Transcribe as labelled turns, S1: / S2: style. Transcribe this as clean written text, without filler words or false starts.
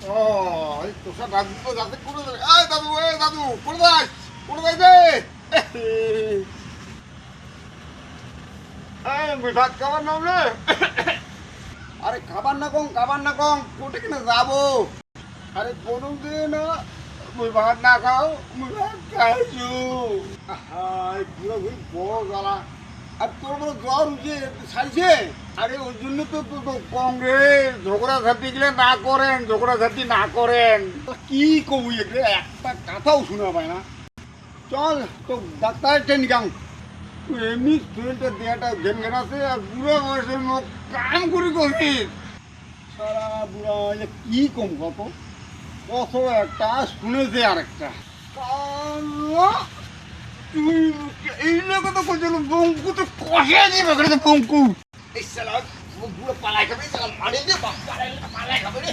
S1: ও এই তোষা দাদু তো যাতে করে দেবে। এই দাদু করে যাস করে যাই রে। এই মিঠা খাবার নাম রে। আরে খাবার না কম কোটে কিনে যাবো। আরে কোনো দিন মুই ভাত না খাও মুই ভাত খাইছু। এই পুরো ঘুরি বড় জ্বালা। আর তোর বড় জ্বর উঠে ছাইছে। আরে ওই জন্য তো কংগ্রেস ঝগড়াঝাটি গেলে না করেন ঝগড়াঝাটি না করেন। কি কবু এগুলো একটা কথাও শোনা পায় না। চল তো ডাক্তারের ট্রেন গাম এমনি স্টুডেন্টের দেহাটা ঘেন ঘেন আছে আর বুড়ো বয়সের মুখ কাম করে কবি সারা বুড়া কি কম কত কত একটা শুনেছে আর একটা তুই এই লোক তো করছিল বঙ্কু তো কষে দিবে বঙ্কু এই সালা বুড়ো পালাই খাবে মারি দিয়ে পালাই খাবে রে।